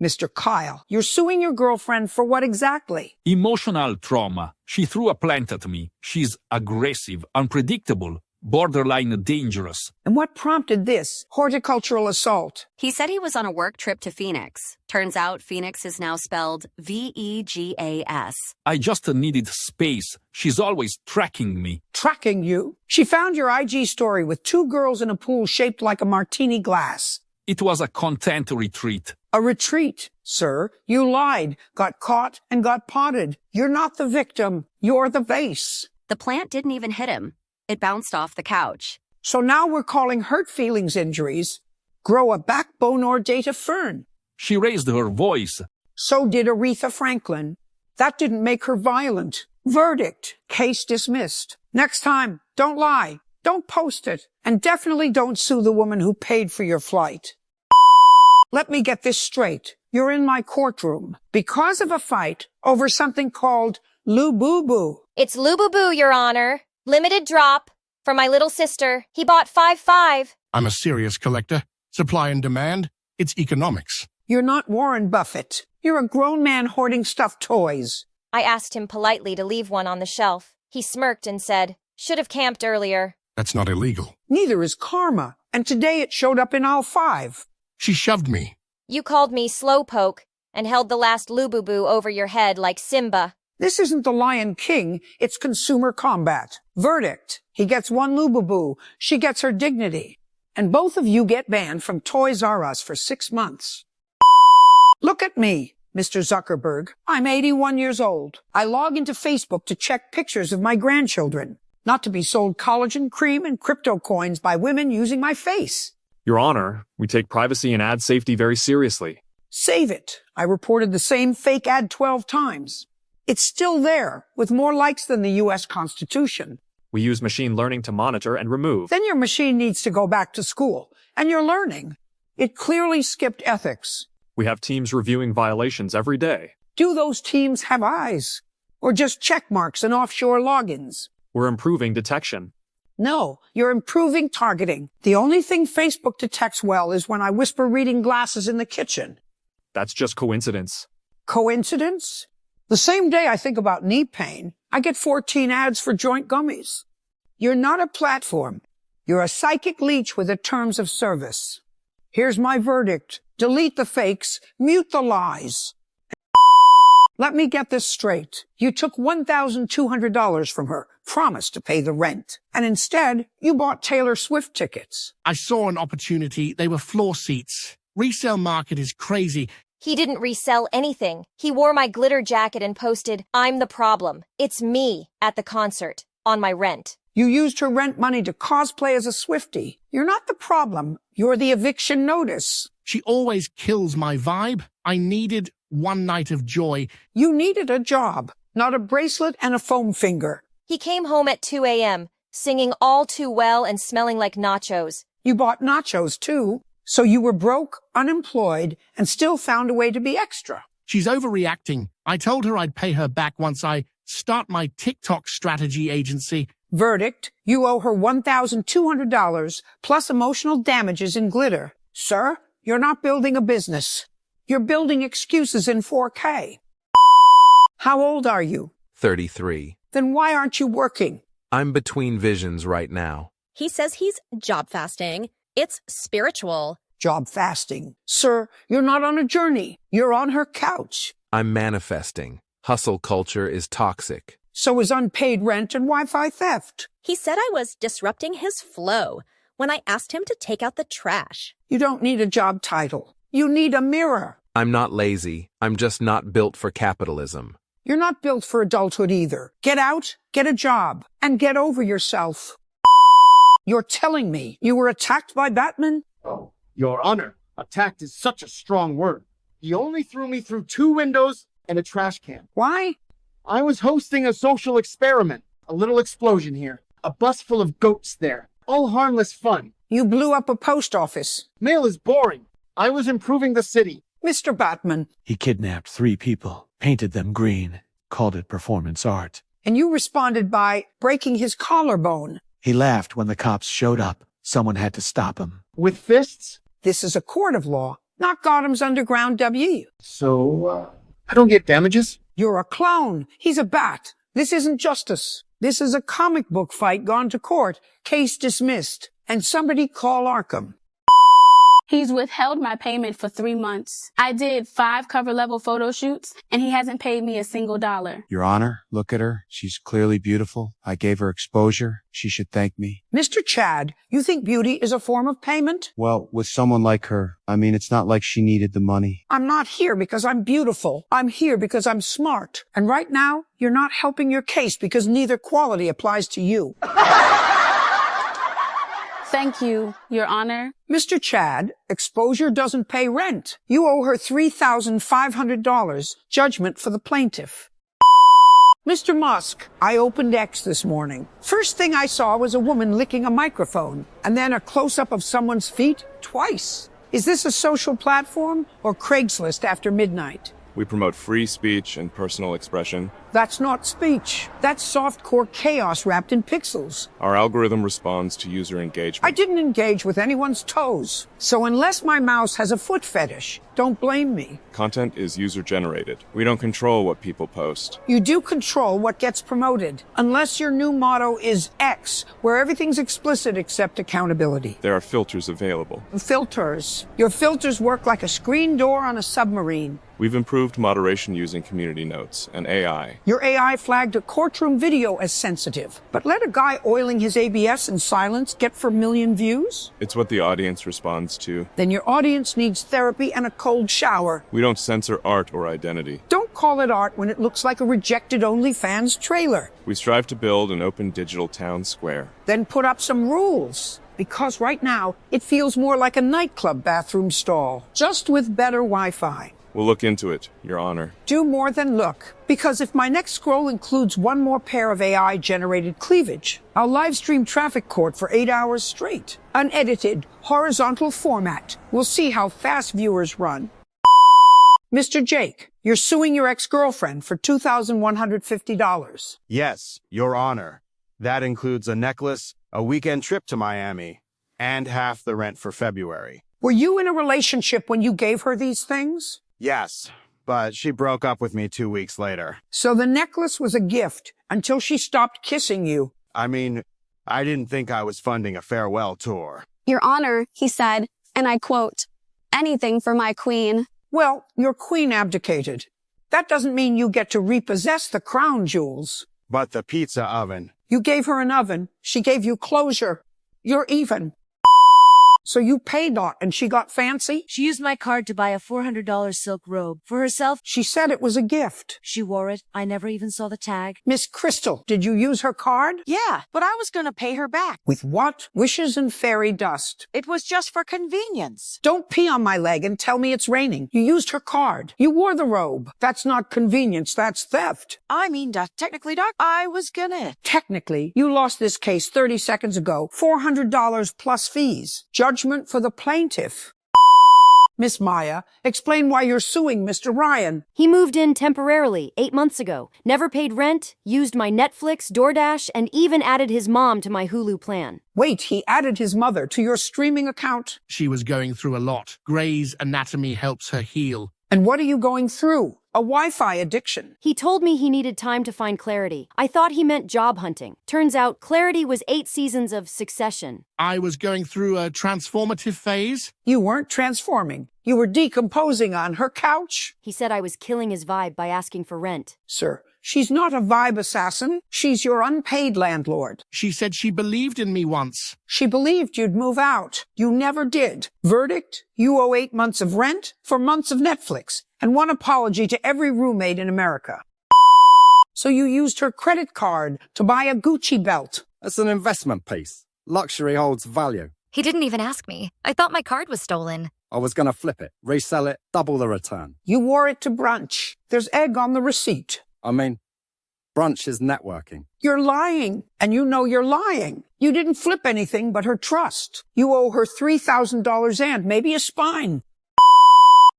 Mr. Kyle, you're suing your girlfriend for what exactly? Emotional trauma. She threw a plant at me. She's aggressive, unpredictable, borderline dangerous. And what prompted this horticultural assault? He said he was on a work trip to Phoenix. Turns out Phoenix is now spelled Vegas. I just needed space. She's always tracking me. Tracking you? She found your IG story with 2 girls in a pool shaped like a martini glass. It was a content retreat. A retreat, sir. You lied, got caught, and got potted. You're not the victim. You're the vase. The plant didn't even hit him. It bounced off the couch. So now we're calling hurt feelings injuries grow a backbone or date a fern. She raised her voice. So did Aretha Franklin. That didn't make her violent. Verdict. Case dismissed. Next time, don't lie. Don't post it. And definitely don't sue the woman who paid for your flight. Let me get this straight. You're in my courtroom because of a fight over something called Lou-Boo-Boo. It's Lou-Boo-Boo, Your Honor. Limited drop. For my little sister. He bought 5.5. I'm a serious collector. Supply and demand. It's economics. You're not Warren Buffett. You're a grown man hoarding stuffed toys. I asked him politely to leave one on the shelf. He smirked and said, should have camped earlier. That's not illegal. Neither is karma. And today it showed up in aisle 5. She shoved me. You called me slowpoke and held the last Lou-Boo-Boo over your head like Simba. This isn't the Lion King. It's consumer combat. Verdict. He gets 1 Lou-Boo-Boo. She gets her dignity. And both of you get banned from Toys R Us for 6 months. Look at me, Mr. Zuckerberg. I'm 81 years old. I log into Facebook to check pictures of my grandchildren, not to be sold collagen cream and crypto coins by women using my face. Your Honor, we take privacy and ad safety very seriously. Save it. I reported the same fake ad 12 times. It's still there, with more likes than the U.S. Constitution. We use machine learning to monitor and remove. Then your machine needs to go back to school, and you're learning. It clearly skipped ethics. We have teams reviewing violations every day. Do those teams have eyes? Or just check marks and offshore logins? We're improving detection. No, you're improving targeting. The only thing Facebook detects well is when I whisper reading glasses in the kitchen. That's just coincidence. Coincidence? The same day I think about knee pain, I get 14 ads for joint gummies. You're not a platform. You're a psychic leech with a terms of service. Here's my verdict. Delete the fakes, mute the lies. Let me get this straight. You took $1,200 from her, promised to pay the rent, and instead you bought Taylor Swift tickets. I saw an opportunity. They were floor seats. Resale market is crazy. He didn't resell anything. He wore my glitter jacket and posted, I'm the problem. It's me at the concert on my rent. You used her rent money to cosplay as a Swiftie. You're not the problem. You're the eviction notice. She always kills my vibe. I needed one night of joy. You needed a job, not a bracelet and a foam finger. He came home at 2 a.m., singing all too well and smelling like nachos. You bought nachos too, so you were broke, unemployed, and still found a way to be extra. She's overreacting. I told her I'd pay her back once I start my TikTok strategy agency. Verdict, you owe her $1,200 plus emotional damages in glitter. Sir, you're not building a business. You're building excuses in 4K. How old are you? 33. Then why aren't you working? I'm between visions right now. He says he's job fasting. It's spiritual. Job fasting. Sir, you're not on a journey. You're on her couch. I'm manifesting. Hustle culture is toxic. So is unpaid rent and Wi-Fi theft. He said I was disrupting his flow when I asked him to take out the trash. You don't need a job title. You need a mirror. I'm not lazy. I'm just not built for capitalism. You're not built for adulthood either. Get out, get a job, and get over yourself. You're telling me you were attacked by Batman? Oh, Your Honor, attacked is such a strong word. He only threw me through 2 windows and a trash can. Why? I was hosting a social experiment. A little explosion here. A bus full of goats there. All harmless fun. You blew up a post office. Mail is boring. I was improving the city. Mr. Batman. He kidnapped 3 people, painted them green, called it performance art. And you responded by breaking his collarbone. He laughed when the cops showed up. Someone had to stop him. With fists? This is a court of law, Not Gotham's Underground W. So, I don't get damages? You're a clown. He's a bat. This isn't justice. This is a comic book fight gone to court. Case dismissed. And somebody call Arkham. He's withheld my payment for 3 months. I did 5 cover-level photo shoots, and he hasn't paid me a single dollar. Your Honor, look at her. She's clearly beautiful. I gave her exposure. She should thank me. Mr. Chad, you think beauty is a form of payment? Well, with someone like her, I mean, it's not like she needed the money. I'm not here because I'm beautiful. I'm here because I'm smart. And right now, you're not helping your case because neither quality applies to you. Thank you, Your Honor. Mr. Chad, exposure doesn't pay rent. You owe her $3,500, judgment for the plaintiff. Mr. Musk, I opened X this morning. First thing I saw was a woman licking a microphone, and then a close-up of someone's feet twice. Is this a social platform or Craigslist after midnight? We promote free speech and personal expression. That's not speech. That's softcore chaos wrapped in pixels. Our algorithm responds to user engagement. I didn't engage with anyone's toes. So unless my mouse has a foot fetish, don't blame me. Content is user-generated. We don't control what people post. You do control what gets promoted, unless your new motto is X, where everything's explicit except accountability. There are filters available. Filters. Your filters work like a screen door on a submarine. We've improved moderation using community notes and AI. Your AI flagged a courtroom video as sensitive, but let a guy oiling his ABS in silence get for million views? It's what the audience responds to. Then your audience needs therapy and a cold shower. We don't censor art or identity. Don't call it art when it looks like a rejected OnlyFans trailer. We strive to build an open digital town square. Then put up some rules. Because right now, it feels more like a nightclub bathroom stall, just with better Wi-Fi. We'll look into it, Your Honor. Do more than look. Because if my next scroll includes one more pair of AI-generated cleavage, I'll live stream traffic court for 8 hours straight. Unedited, horizontal format. We'll see how fast viewers run. Mr. Jake, you're suing your ex-girlfriend for $2,150. Yes, Your Honor. That includes a necklace, a weekend trip to Miami, and half the rent for February. Were you in a relationship when you gave her these things? Yes, but she broke up with me 2 weeks later. So the necklace was a gift until she stopped kissing you. I mean, I didn't think I was funding a farewell tour. Your Honor, he said, and I quote, "Anything for my queen." Well, your queen abdicated. That doesn't mean you get to repossess the crown jewels. But the pizza oven. You gave her an oven. She gave you closure. You're even. So you paid not and she got fancy? She used my card to buy a $400 silk robe. For herself, she said it was a gift. She wore it. I never even saw the tag. Miss Crystal, did you use her card? Yeah, but I was gonna pay her back. With what? Wishes and fairy dust. It was just for convenience. Don't pee on my leg and tell me it's raining. You used her card. You wore the robe. That's not convenience, that's theft. I mean, technically, Doc, I was gonna. Technically, you lost this case 30 seconds ago. $400 plus fees. Judgment for the plaintiff. Miss Maya, explain why you're suing Mr. Ryan. He moved in temporarily 8 months ago, never paid rent, used my Netflix, DoorDash, and even added his mom to my Hulu plan. Wait, he added his mother to your streaming account? She was going through a lot. Grey's Anatomy helps her heal. And what are you going through? A Wi-Fi addiction. He told me he needed time to find clarity. I thought he meant job hunting. Turns out clarity was 8 seasons of Succession. I was going through a transformative phase. You weren't transforming. You were decomposing on her couch. He said I was killing his vibe by asking for rent. Sir, she's not a vibe assassin. She's your unpaid landlord. She said she believed in me once. She believed you'd move out. You never did. Verdict? You owe 8 months of rent for months of Netflix and one apology to every roommate in America. So you used her credit card to buy a Gucci belt. That's an investment piece. Luxury holds value. He didn't even ask me. I thought my card was stolen. I was going to flip it, resell it, double the return. You wore it to brunch. There's egg on the receipt. I mean, brunch is networking. You're lying, and you know you're lying. You didn't flip anything but her trust. You owe her $3,000 and maybe a spine.